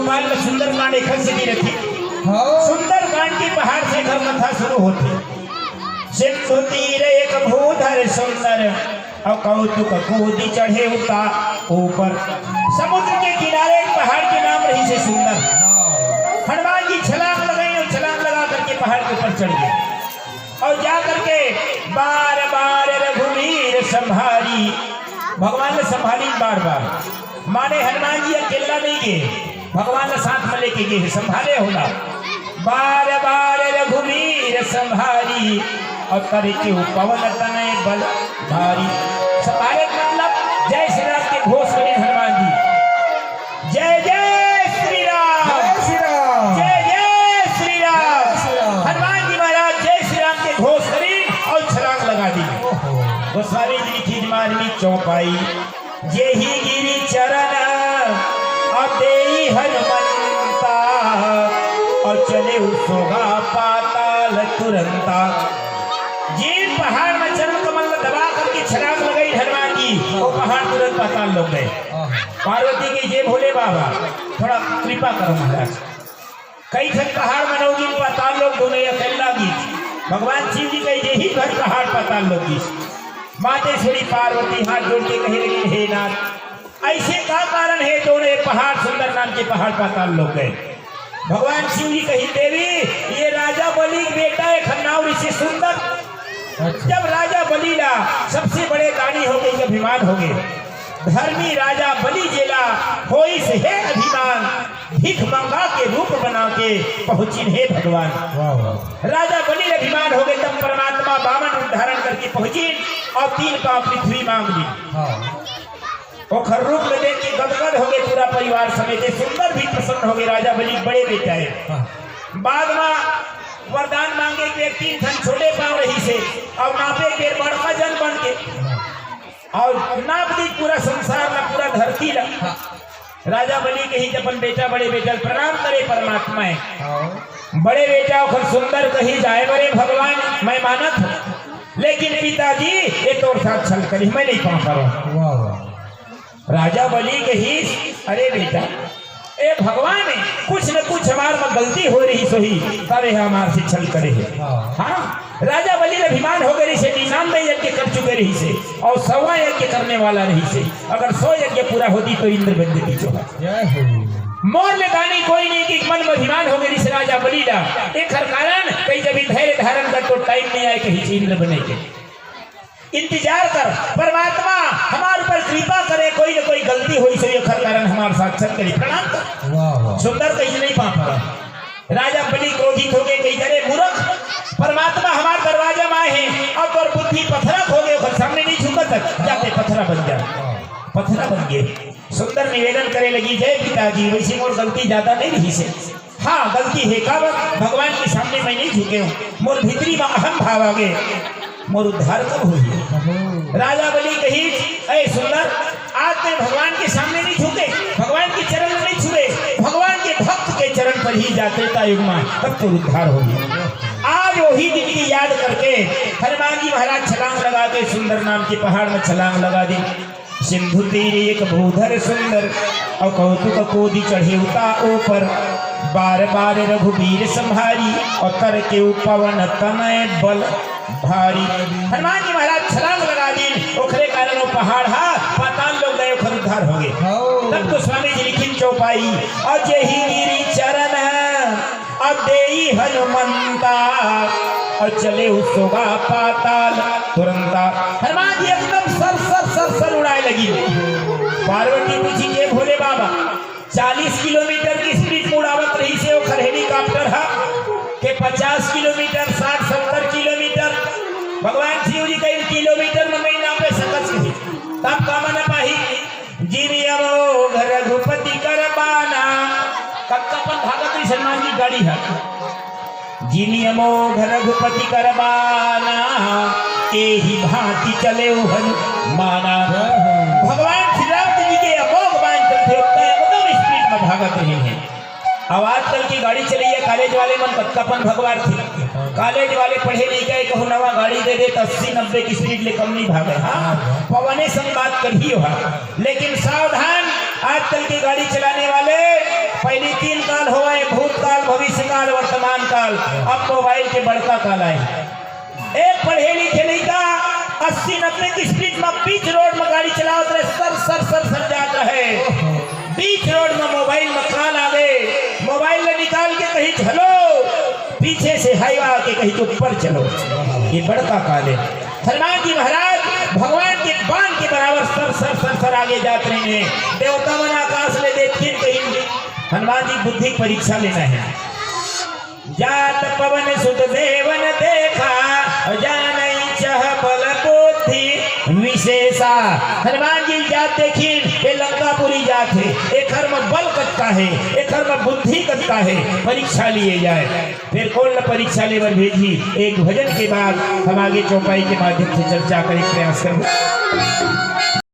गोपाल में सुंदरकांड एक से दी रखी। सुंदरकांड की पहाड़ से घर कथा शुरू होती। सिंधु तीर एक भूधर सुंदर और कौतुक कूदी चढ़े उता ऊपर। समुद्र के किनारे एक पहाड़ के नाम रही से सुंदर। हनुमान जी छलांग लगाई और छलांग लगा करके पहाड़ के ऊपर चढ़ गए और जा करके बार बार रघुवीर संभारी, भगवान ने संभाली बार बार। माने हनुमान जी अकेला नहीं गए, भगवान ने साथ में लेके गए, संभाले होला। बार बार रघुवीर संभारी और करके पवन तनय बल भारी। संभाले मतलब जय श्री राम के घोष करे हनुमान जी, जय जय श्री राम, जय जय श्री राम। हनुमान जी महाराज जय श्री राम के घोष करी और छलांग लगा दी। गोस्वामी जी की मानवी चौपाई, जेहि गिरी चरण और देई हनुमंता और चले सोगा पाताल तुरंता। जी पहाड़ में चरण कमल दबा करके छलांग लगाई हनुमान जी, वो पहाड़ तुरंत पाताल लोग गए। पार्वती के जे भोले बाबा थोड़ा कृपा करो महाराज, कई ठन पहाड़ में नौगी पाताल लोग दोनों अकेला गीत। भगवान शिव जी के यही घर पहाड़ पाताल लोग गीत। मातेश्वरी पार्वती हाथ जोड़ के कहे लगी, हे नाथ ऐसे का कारण है दोनों पहाड़ सुंदर नाम के पहाड़ पाताल लोग गए। भगवान शिव जी कही, देवी ये राजा बलि बेटा है खन्नाउर इससे सुंदर। जब राजा बलि ला सबसे बड़े दानी हो गए, अभिमान हो गए, धर्मी राजा बलि जेला हो से है अभिमान, भिख मंगा के रूप बना के पहुंची हे भगवान। राजा बलि अभिमान हो गए, तब परमात्मा वामन रूप धारण करके पहुंची और 3 पांव पृथ्वी मांग ली। और रूप में देख के गदगद हो गए पूरा परिवार समेत। सुंदर भी प्रसन्न हो गए, राजा बलि बड़े बेटा है। बाद में वरदान मांगे के 3 ठन छोटे पांव रही से और नापे के बड़का जन बन के और नाप दी पूरा संसार ला, पूरा धरती ला। राजा बलि कही अपन बेटा बड़े बेटा प्रणाम करे परमात्मा है। बड़े बेटा और सुंदर कही जाए, बड़े भगवान मैं मानत हूँ, लेकिन पिताजी ये तो साथ छल करी मैं नहीं पा रहा। राजा बलि कही, अरे बेटा ए भगवान है, कुछ न कुछ हमारे में गलती हो रही सोही तबे हमारे से छल करे है। हाँ राजा बलि अभिमान हो गई से 99 यज्ञ कर चुके रही से और 100वां यज्ञ करने वाला रही से। अगर 100 यज्ञ पूरा होती तो इंद्र बन जाती चोहा। मोर में दानी कोई नहीं कि मन में अभिमान हो गई से राजा बलि ला एक हर कारण कहीं जब धैर्य धारण कर तो टाइम नहीं आए कहीं से इंद्र बने के। इंतजार कर परमात्मा हमारे पर कृपा करे, कोई न कोई गलती हुई सो हर कारण हमारे साथ चल करी प्रणाम कर। सुंदर कहीं नहीं पा पा। राजा बलि क्रोधित हो गए, कहीं करे मूर्ख परमात्मा हमारे दरवाजा में आए हैं और तो बुद्धि पत्थरा हो गए, सामने नहीं झुका तक जाते पत्थरा बन जा, पत्थरा बन गए। सुंदर निवेदन करे लगी, जय पिताजी वैसे मोर गलती ज्यादा नहीं रही से। हाँ गलती है का भगवान के सामने मैं नहीं झुके हूँ, मोर भीतरी में अहम भाव आ गए, मोर उद्धार कब हुई। राजा बलि कही, अरे सुंदर आज मैं भगवान के सामने नहीं झुके, भगवान के चरण में नहीं छुए, भगवान के भक्त के चरण पर ही जाते युगमान तब तो उद्धार हो गया। आज वही दिन की याद करके हनुमान जी महाराज छलांग लगा के सुंदर नाम के पहाड़ में छलांग लगा दी। सिंधु तीर एक भूधर सुंदर और कौतुक कूदी चढ़े उता ऊपर। बार बार रघुवीर संभारी और कर के पवन तनय बल भारी। हनुमान जी महाराज छलांग लगा दी, ओखरे कारण वो पहाड़ हा पाताल लोग गए, ओखर उद्धार हो गए। तब तो स्वामी जी लिखी चौपाई, और जेहि गिरी चरण और देई हनुमंता और चले उसोगा पाताल तुरंता। हनुमान जी एकदम सर सर सर सर उड़ाए लगी। पार्वती पूछी, ये भोले बाबा 40 किलोमीटर की स्पीड में उड़ावत रही से ओखर हेलीकॉप्टर हा के 50 किलोमीटर 60-70 किलोमीटर। भगवान शिव जी कई किलोमीटर में मैं ना पे सकत नहीं, तब का मन पाही जीवियमो रघुपति करबाना कक्कापन भागत रही सलमान जी गाड़ी है। जीनियमो रघुपति करबाना एही भांति चले माना। भगवान श्री राम जी के अमोघ बाण चलते एकदम स्पीड में भागत रहे हैं। अब आजकल की गाड़ी चली है, कॉलेज वाले मन कक्कापन भगवान थी, कॉलेज वाले पढ़े लिखे कहूँ नवा गाड़ी दे दे 80-90 की स्पीड ले कम नहीं भागे। हाँ पवने संग बात कर ही हो, लेकिन सावधान आजकल की गाड़ी चलाने वाले पहली काल वर्तमान काल, अब मोबाइल के बड़का काल आए। एक पढ़े लिखे लड़का 80-90 की स्पीड में बीच रोड में गाड़ी चलावत रहे, सर जात रहे। बीच रोड में मोबाइल में काल आ गए, मोबाइल में निकाल के कहीं चलो, पीछे से हाईवा के कहीं ऊपर चलो। ये बड़का काल है। हनुमान जी महाराज भगवान के बाण के बराबर सर आगे जाते रहे हैं। देवता मन आकाश में देखते कहीं हनुमान जी बुद्धि परीक्षा लेना है। जात पवन सुत देवन देखा, जानई चह बल बुद्धि विशेषा। हनुमान जी जात देखिन ये लंकापुरी जात है, एक में बल कटका है, एक में बुद्धि कटका है। परीक्षा लिए जाए, फिर कौन परीक्षा लेकर भेजी। एक भजन के बाद हम आगे चौपाई के माध्यम से चर्चा करें प्रयास करें।